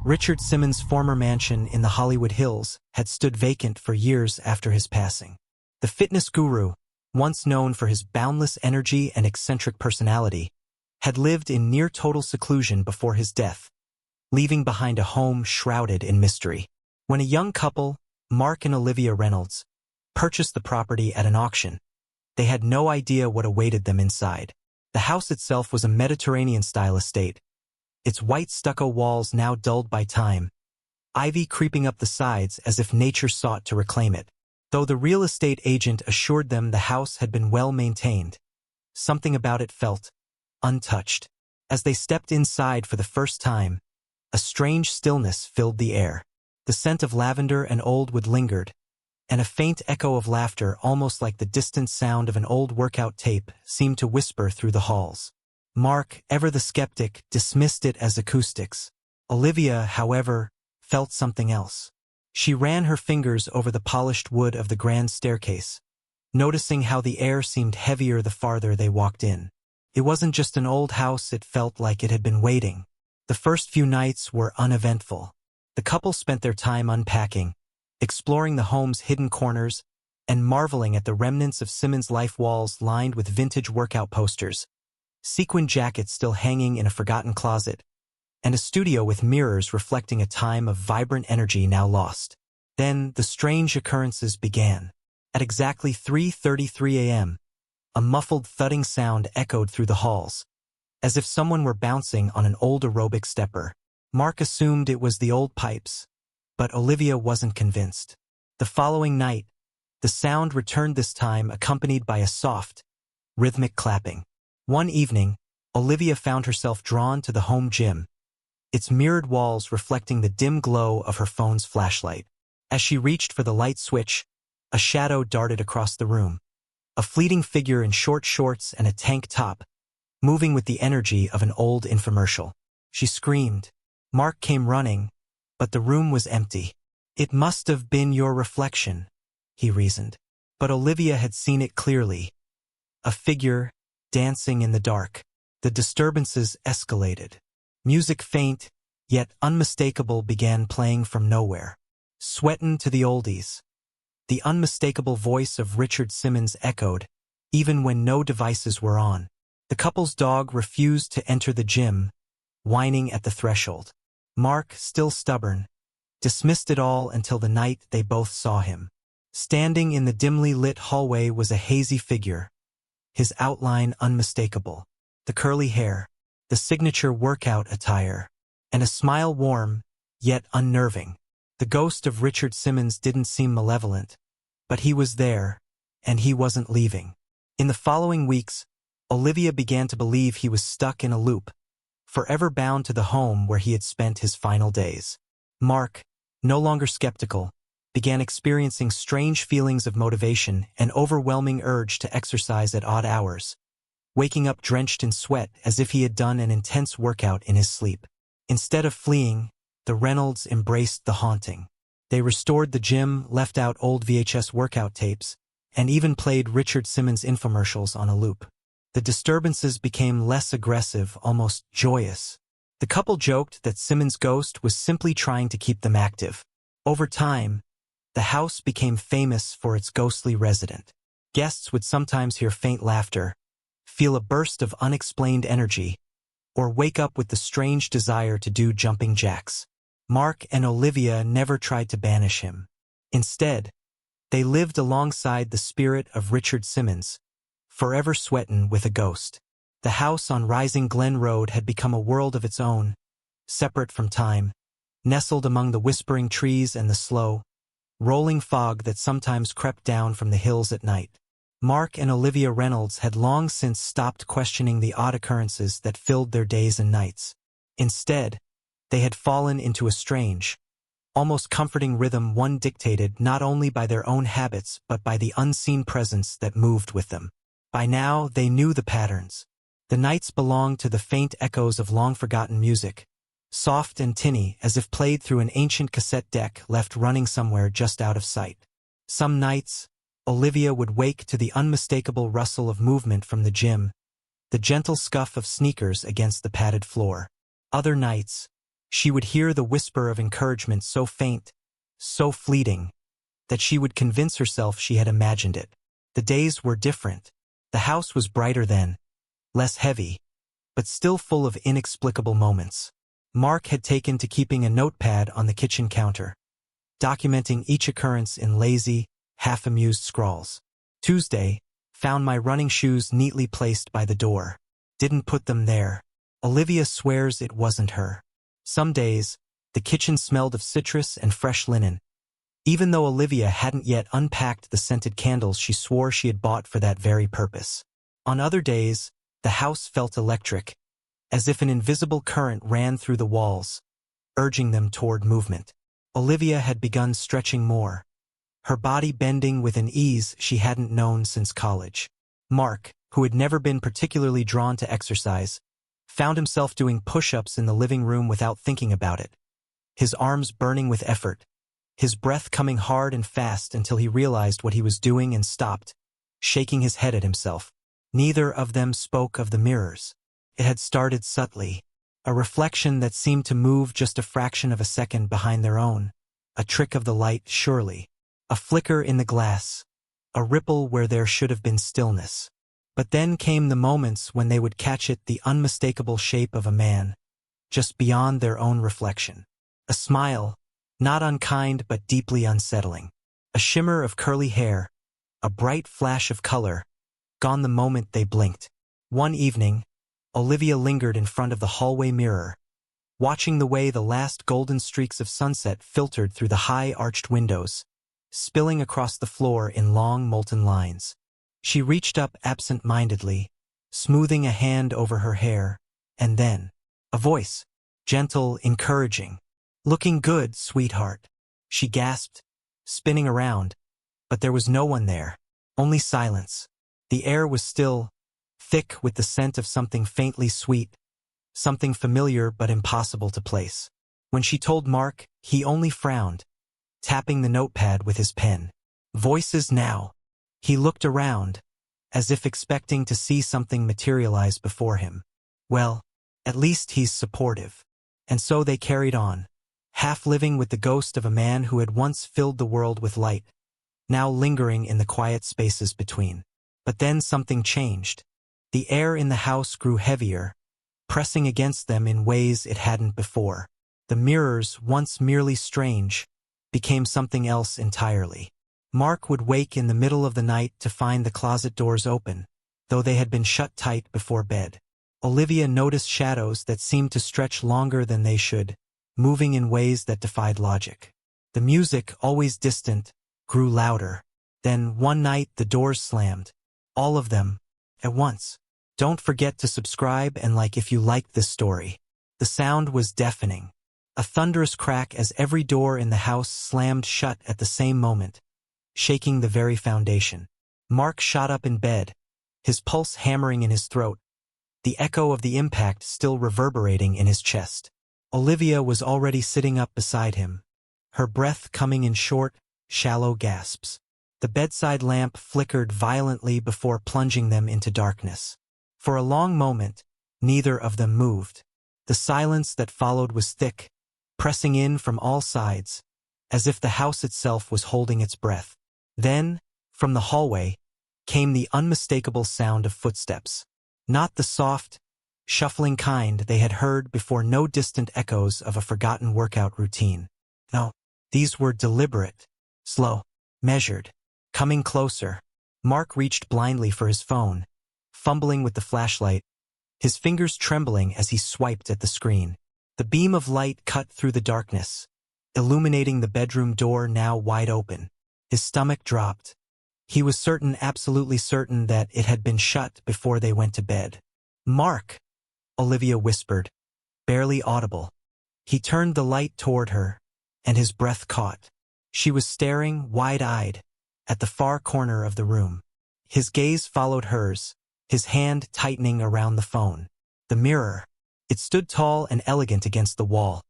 Richard Simmons' former mansion in the Hollywood Hills had stood vacant for years after his passing. The fitness guru, once known for his boundless energy and eccentric personality, had lived in near-total seclusion before his death, leaving behind a home shrouded in mystery. When a young couple, Mark and Olivia Reynolds, purchased the property at an auction, they had no idea what awaited them inside. The house itself was a Mediterranean-style estate, its white stucco walls now dulled by time, ivy creeping up the sides as if nature sought to reclaim it. Though the real estate agent assured them the house had been well maintained, something about it felt untouched. As they stepped inside for the first time, a strange stillness filled the air. The scent of lavender and old wood lingered, and a faint echo of laughter, almost like the distant sound of an old workout tape, seemed to whisper through the halls. Mark, ever the skeptic, dismissed it as acoustics. Olivia, however, felt something else. She ran her fingers over the polished wood of the grand staircase, noticing how the air seemed heavier the farther they walked in. It wasn't just an old house, it felt like it had been waiting. The first few nights were uneventful. The couple spent their time unpacking, exploring the home's hidden corners, and marveling at the remnants of Simmons' life walls lined with vintage workout posters, sequin jackets still hanging in a forgotten closet, and a studio with mirrors reflecting a time of vibrant energy now lost. Then the strange occurrences began. At exactly 3:33 a.m., a muffled thudding sound echoed through the halls, as if someone were bouncing on an old aerobic stepper. Mark assumed it was the old pipes, but Olivia wasn't convinced. The following night, the sound returned, this time accompanied by a soft, rhythmic clapping. One evening, Olivia found herself drawn to the home gym, its mirrored walls reflecting the dim glow of her phone's flashlight. As she reached for the light switch, a shadow darted across the room. A fleeting figure in short shorts and a tank top, moving with the energy of an old infomercial. She screamed. Mark came running, but the room was empty. "It must have been your reflection," he reasoned. But Olivia had seen it clearly. A figure, dancing in the dark. The disturbances escalated. Music, faint, yet unmistakable, began playing from nowhere. "Sweatin' to the oldies." The unmistakable voice of Richard Simmons echoed, even when no devices were on. The couple's dog refused to enter the gym, whining at the threshold. Mark, still stubborn, dismissed it all until the night they both saw him. Standing in the dimly lit hallway was a hazy figure, his outline unmistakable. The curly hair, the signature workout attire, and a smile warm, yet unnerving. The ghost of Richard Simmons didn't seem malevolent, but he was there, and he wasn't leaving. In the following weeks, Olivia began to believe he was stuck in a loop, forever bound to the home where he had spent his final days. Mark, no longer skeptical, began experiencing strange feelings of motivation and overwhelming urge to exercise at odd hours, waking up drenched in sweat as if he had done an intense workout in his sleep. Instead of fleeing, the Reynolds embraced the haunting. They restored the gym, left out old VHS workout tapes, and even played Richard Simmons infomercials on a loop. The disturbances became less aggressive, almost joyous. The couple joked that Simmons' ghost was simply trying to keep them active. Over time, the house became famous for its ghostly resident. Guests would sometimes hear faint laughter, feel a burst of unexplained energy, or wake up with the strange desire to do jumping jacks. Mark and Olivia never tried to banish him. Instead, they lived alongside the spirit of Richard Simmons, forever sweatin' with a ghost. The house on Rising Glen Road had become a world of its own, separate from time, nestled among the whispering trees and the slow, rolling fog that sometimes crept down from the hills at night. Mark and Olivia Reynolds had long since stopped questioning the odd occurrences that filled their days and nights. Instead, they had fallen into a strange, almost comforting rhythm, one dictated not only by their own habits but by the unseen presence that moved with them. By now, they knew the patterns. The nights belonged to the faint echoes of long-forgotten music, soft and tinny as if played through an ancient cassette deck left running somewhere just out of sight. Some nights, Olivia would wake to the unmistakable rustle of movement from the gym, the gentle scuff of sneakers against the padded floor. Other nights, She would hear the whisper of encouragement so faint, so fleeting, that she would convince herself she had imagined it. The days were different. The house was brighter then, less heavy, but still full of inexplicable moments. Mark had taken to keeping a notepad on the kitchen counter, documenting each occurrence in lazy, half-amused scrawls. Tuesday, found my running shoes neatly placed by the door. Didn't put them there. Olivia swears it wasn't her. Some days, the kitchen smelled of citrus and fresh linen, even though Olivia hadn't yet unpacked the scented candles she swore she had bought for that very purpose. On other days, the house felt electric, as if an invisible current ran through the walls, urging them toward movement. Olivia had begun stretching more, her body bending with an ease she hadn't known since college. Mark, who had never been particularly drawn to exercise, found himself doing push-ups in the living room without thinking about it, his arms burning with effort, his breath coming hard and fast until he realized what he was doing and stopped, shaking his head at himself. Neither of them spoke of the mirrors. It had started subtly, a reflection that seemed to move just a fraction of a second behind their own, a trick of the light, surely, a flicker in the glass, a ripple where there should have been stillness. But then came the moments when they would catch it, the unmistakable shape of a man, just beyond their own reflection. A smile, not unkind but deeply unsettling. A shimmer of curly hair, a bright flash of color, gone the moment they blinked. One evening, Olivia lingered in front of the hallway mirror, watching the way the last golden streaks of sunset filtered through the high arched windows, spilling across the floor in long molten lines. She reached up absent-mindedly, smoothing a hand over her hair, and then, a voice, gentle, encouraging. "Looking good, sweetheart," she gasped, spinning around, but there was no one there, only silence. The air was still, thick with the scent of something faintly sweet, something familiar but impossible to place. When she told Mark, he only frowned, tapping the notepad with his pen. Voices now. He looked around, as if expecting to see something materialize before him. Well, at least he's supportive. And so they carried on, half living with the ghost of a man who had once filled the world with light, now lingering in the quiet spaces between. But then something changed. The air in the house grew heavier, pressing against them in ways it hadn't before. The mirrors, once merely strange, became something else entirely. Mark would wake in the middle of the night to find the closet doors open, though they had been shut tight before bed. Olivia noticed shadows that seemed to stretch longer than they should, moving in ways that defied logic. The music, always distant, grew louder. Then, one night, the doors slammed. All of them, at once. Don't forget to subscribe and like if you liked this story. The sound was deafening. A thunderous crack as every door in the house slammed shut at the same moment, shaking the very foundation. Mark shot up in bed, his pulse hammering in his throat, the echo of the impact still reverberating in his chest. Olivia was already sitting up beside him, her breath coming in short, shallow gasps. The bedside lamp flickered violently before plunging them into darkness. For a long moment, neither of them moved. The silence that followed was thick, pressing in from all sides, as if the house itself was holding its breath. Then, from the hallway, came the unmistakable sound of footsteps. Not the soft, shuffling kind they had heard before, no distant echoes of a forgotten workout routine. No, these were deliberate, slow, measured, coming closer. Mark reached blindly for his phone, fumbling with the flashlight, his fingers trembling as he swiped at the screen. The beam of light cut through the darkness, illuminating the bedroom door now wide open. His stomach dropped. He was certain, absolutely certain, that it had been shut before they went to bed. "Mark," Olivia whispered, barely audible. He turned the light toward her, and his breath caught. She was staring, wide-eyed, at the far corner of the room. His gaze followed hers, his hand tightening around the phone. The mirror. It stood tall and elegant against the wall,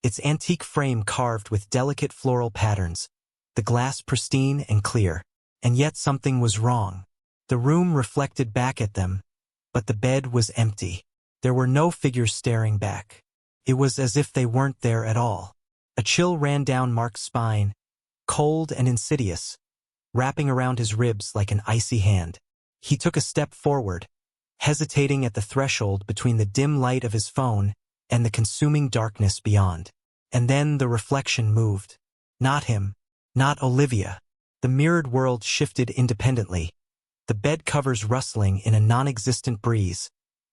its antique frame carved with delicate floral patterns, the glass pristine and clear. And yet something was wrong. The room reflected back at them, but the bed was empty. There were no figures staring back. It was as if they weren't there at all. A chill ran down Mark's spine, cold and insidious, wrapping around his ribs like an icy hand. He took a step forward, hesitating at the threshold between the dim light of his phone and the consuming darkness beyond. And then the reflection moved. Not him, not Olivia. The mirrored world shifted independently, the bed covers rustling in a non-existent breeze,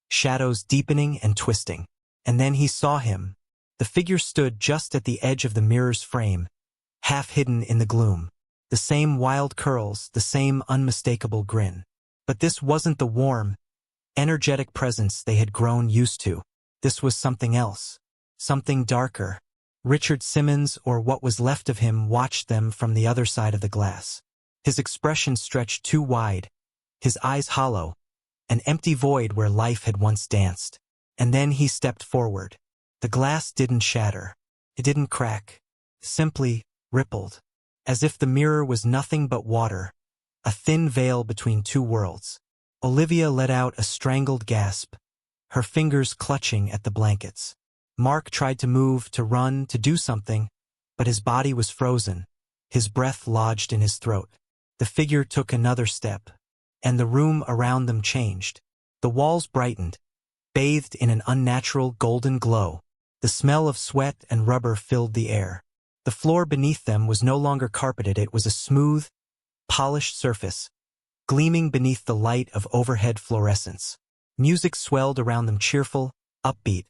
shadows deepening and twisting. And then he saw him. The figure stood just at the edge of the mirror's frame, half hidden in the gloom. The same wild curls, the same unmistakable grin. But this wasn't the warm, energetic presence they had grown used to. This was something else. Something darker. Richard Simmons, or what was left of him, watched them from the other side of the glass. His expression stretched too wide, his eyes hollow, an empty void where life had once danced. And then he stepped forward. The glass didn't shatter. It didn't crack. Simply rippled. As if the mirror was nothing but water, a thin veil between two worlds. Olivia let out a strangled gasp, her fingers clutching at the blankets. Mark tried to move, to run, to do something, but his body was frozen, his breath lodged in his throat. The figure took another step, and the room around them changed. The walls brightened, bathed in an unnatural golden glow. The smell of sweat and rubber filled the air. The floor beneath them was no longer carpeted, it was a smooth, polished surface, gleaming beneath the light of overhead fluorescence. Music swelled around them, cheerful, upbeat,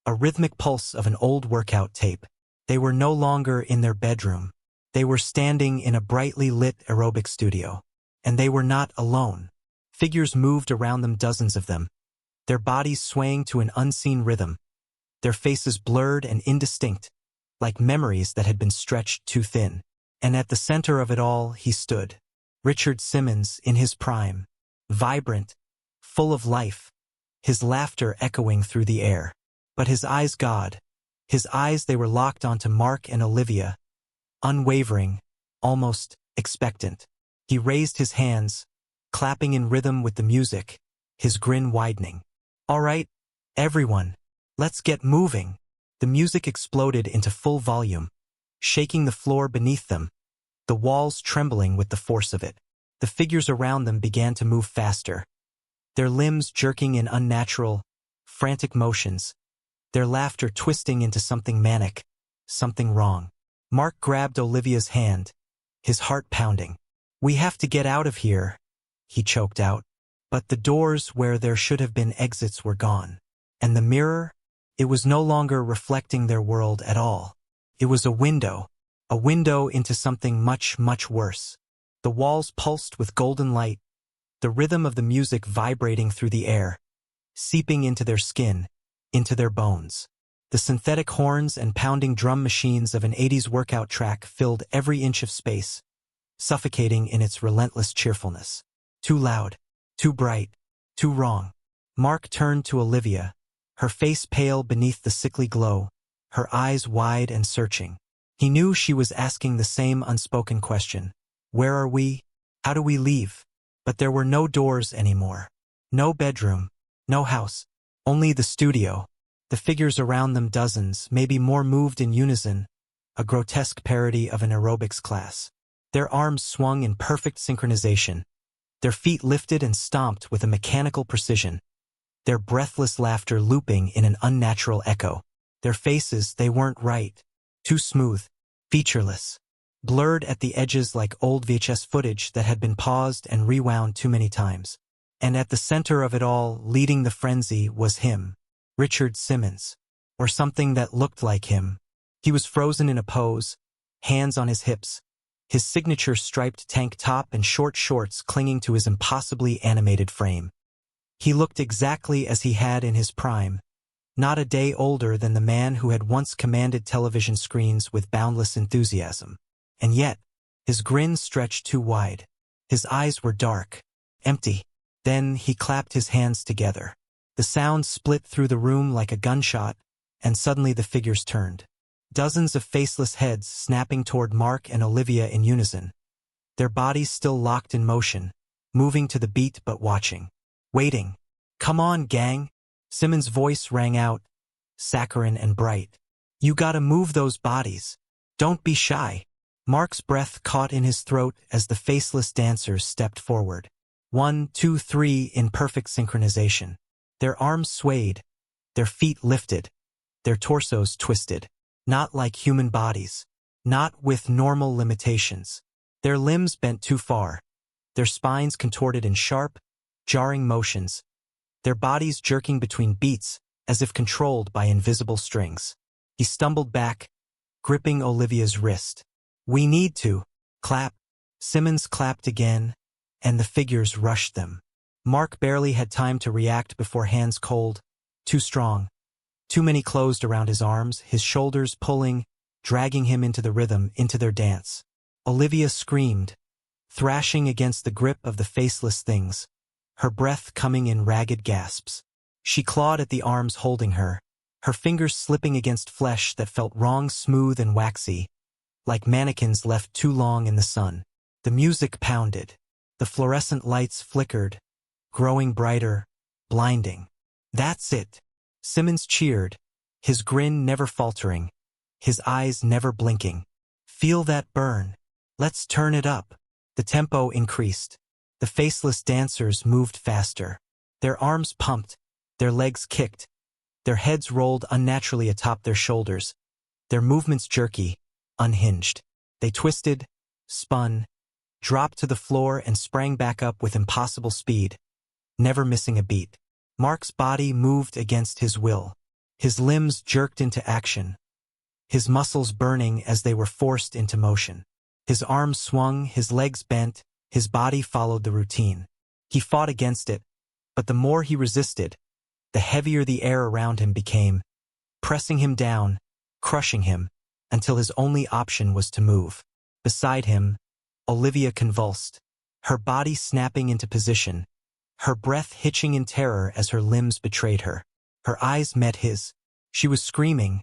a rhythmic pulse of an old workout tape. They were no longer in their bedroom. They were standing in a brightly lit aerobic studio. And they were not alone. Figures moved around them, dozens of them, their bodies swaying to an unseen rhythm, their faces blurred and indistinct, like memories that had been stretched too thin. And at the center of it all he stood, Richard Simmons in his prime, vibrant, full of life, his laughter echoing through the air. But his eyes, God, his eyes, they were locked onto Mark and Olivia, unwavering, almost expectant. He raised his hands, clapping in rhythm with the music, his grin widening. All right, everyone, let's get moving. The music exploded into full volume, shaking the floor beneath them, the walls trembling with the force of it. The figures around them began to move faster, their limbs jerking in unnatural, frantic motions, their laughter twisting into something manic, something wrong. Mark grabbed Olivia's hand, his heart pounding. "We have to get out of here," he choked out. But the doors where there should have been exits were gone. And the mirror? It was no longer reflecting their world at all. It was a window into something much, much worse. The walls pulsed with golden light, the rhythm of the music vibrating through the air, seeping into their skin, into their bones. The synthetic horns and pounding drum machines of an 80s workout track filled every inch of space, suffocating in its relentless cheerfulness. Too loud, too bright, too wrong. Mark turned to Olivia, her face pale beneath the sickly glow, her eyes wide and searching. He knew she was asking the same unspoken question. Where are we? How do we leave? But there were no doors anymore. No bedroom, no house, only the studio. The figures around them, dozens, maybe more, moved in unison, a grotesque parody of an aerobics class. Their arms swung in perfect synchronization. Their feet lifted and stomped with a mechanical precision, their breathless laughter looping in an unnatural echo. Their faces, they weren't right. Too smooth, featureless, blurred at the edges like old VHS footage that had been paused and rewound too many times. And at the center of it all, leading the frenzy, was him, Richard Simmons, or something that looked like him. He was frozen in a pose, hands on his hips, his signature striped tank top and short shorts clinging to his impossibly animated frame. He looked exactly as he had in his prime, not a day older than the man who had once commanded television screens with boundless enthusiasm. And yet, his grin stretched too wide. His eyes were dark, empty. Then he clapped his hands together. The sound split through the room like a gunshot, and suddenly the figures turned. Dozens of faceless heads snapping toward Mark and Olivia in unison, their bodies still locked in motion, moving to the beat but watching. Waiting. "Come on, gang!" Simmons' voice rang out, saccharine and bright. You gotta move those bodies. Don't be shy. Mark's breath caught in his throat as the faceless dancers stepped forward. 1, 2, 3 in perfect synchronization. Their arms swayed, their feet lifted, their torsos twisted. Not like human bodies. Not with normal limitations. Their limbs bent too far. Their spines contorted in sharp, jarring motions. Their bodies jerking between beats as if controlled by invisible strings. He stumbled back, gripping Olivia's wrist. We need to. Clap. Simmons clapped again, and the figures rushed them. Mark barely had time to react before hands cold, too strong. Too many closed around his arms, his shoulders pulling, dragging him into the rhythm, into their dance. Olivia screamed, thrashing against the grip of the faceless things, her breath coming in ragged gasps. She clawed at the arms holding her, her fingers slipping against flesh that felt wrong, smooth and waxy, like mannequins left too long in the sun. The music pounded. The fluorescent lights flickered, growing brighter, blinding. That's it. Simmons cheered, his grin never faltering, his eyes never blinking. Feel that burn. Let's turn it up. The tempo increased. The faceless dancers moved faster. Their arms pumped, their legs kicked, their heads rolled unnaturally atop their shoulders, their movements jerky, unhinged. They twisted, spun, dropped to the floor and sprang back up with impossible speed, never missing a beat. Mark's body moved against his will. His limbs jerked into action, his muscles burning as they were forced into motion. His arms swung, his legs bent, his body followed the routine. He fought against it, but the more he resisted, the heavier the air around him became, pressing him down, crushing him, until his only option was to move. Beside him, Olivia convulsed, her body snapping into position, her breath hitching in terror as her limbs betrayed her. Her eyes met his. She was screaming,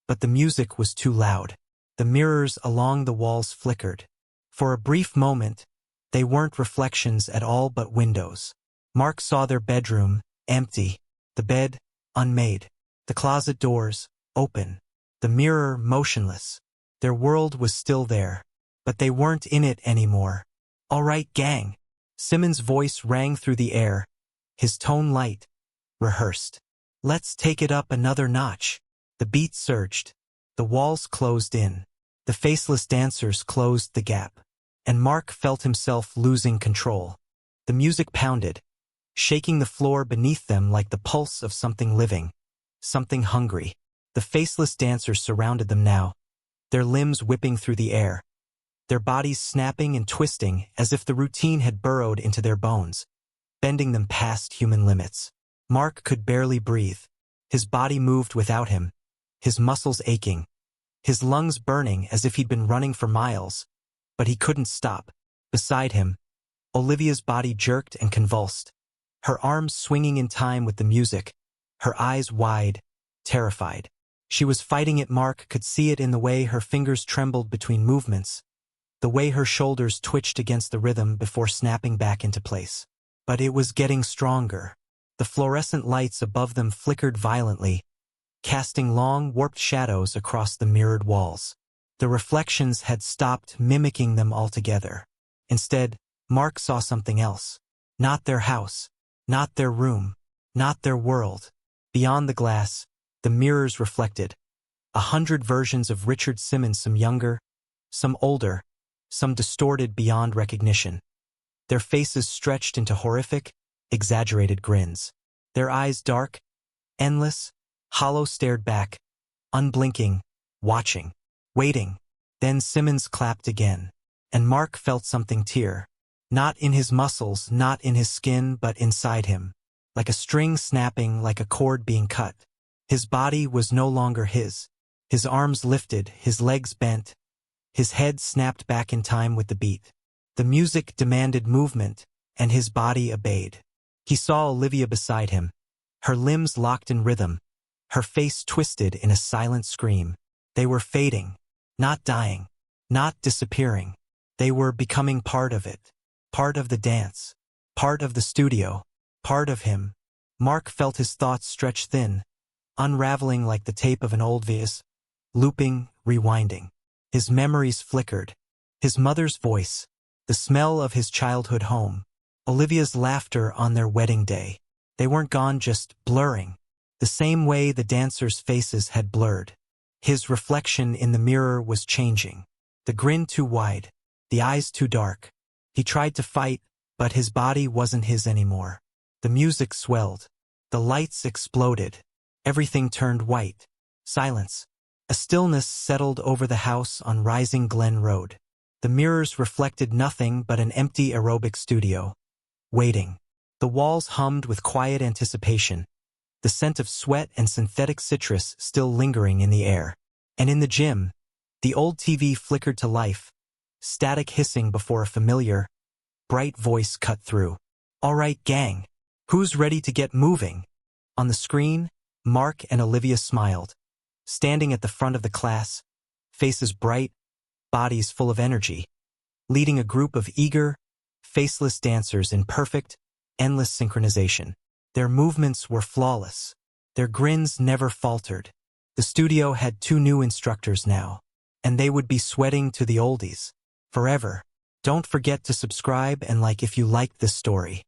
but the music was too loud. The mirrors along the walls flickered. For a brief moment, they weren't reflections at all but windows. Mark saw their bedroom, empty, the bed, unmade, the closet doors, open, the mirror motionless. Their world was still there, but they weren't in it anymore. All right, gang. Simmons' voice rang through the air, his tone light, rehearsed. Let's take it up another notch. The beat surged. The walls closed in. The faceless dancers closed the gap. And Mark felt himself losing control. The music pounded, shaking the floor beneath them like the pulse of something living, something hungry. The faceless dancers surrounded them now, their limbs whipping through the air, their bodies snapping and twisting as if the routine had burrowed into their bones, bending them past human limits. Mark could barely breathe. His body moved without him, his muscles aching, his lungs burning as if he'd been running for miles, but he couldn't stop. Beside him, Olivia's body jerked and convulsed, her arms swinging in time with the music, her eyes wide, terrified. She was fighting it. Mark could see it in the way her fingers trembled between movements, the way her shoulders twitched against the rhythm before snapping back into place. But it was getting stronger. The fluorescent lights above them flickered violently, casting long, warped shadows across the mirrored walls. The reflections had stopped mimicking them altogether. Instead, Mark saw something else. Not their house, not their room, not their world. Beyond the glass, the mirrors reflected 100 versions of Richard Simmons, some younger, some older, some distorted beyond recognition. Their faces stretched into horrific, exaggerated grins. Their eyes dark, endless, hollow, stared back, unblinking, watching, waiting. Then Simmons clapped again, and Mark felt something tear. Not in his muscles, not in his skin, but inside him. Like a string snapping, like a cord being cut. His body was no longer his. His arms lifted, his legs bent, his head snapped back in time with the beat. The music demanded movement, and his body obeyed. He saw Olivia beside him, her limbs locked in rhythm, her face twisted in a silent scream. They were fading, not dying, not disappearing. They were becoming part of it, part of the dance, part of the studio, part of him. Mark felt his thoughts stretch thin, unraveling like the tape of an old vase, looping, rewinding. His memories flickered. His mother's voice, the smell of his childhood home, Olivia's laughter on their wedding day. They weren't gone, just blurring, the same way the dancers' faces had blurred. His reflection in the mirror was changing. The grin too wide, the eyes too dark. He tried to fight, but his body wasn't his anymore. The music swelled. The lights exploded. Everything turned white. Silence. A stillness settled over the house on Rising Glen Road. The mirrors reflected nothing but an empty aerobic studio. Waiting. The walls hummed with quiet anticipation, the scent of sweat and synthetic citrus still lingering in the air. And in the gym, the old TV flickered to life, static hissing before a familiar, bright voice cut through. "All right, gang. Who's ready to get moving?" On the screen, Mark and Olivia smiled, standing at the front of the class, faces bright, bodies full of energy, leading a group of eager, faceless dancers in perfect, endless synchronization. Their movements were flawless. Their grins never faltered. The studio had 2 new instructors now, and they would be sweating to the oldies forever. Don't forget to subscribe and like if you liked this story.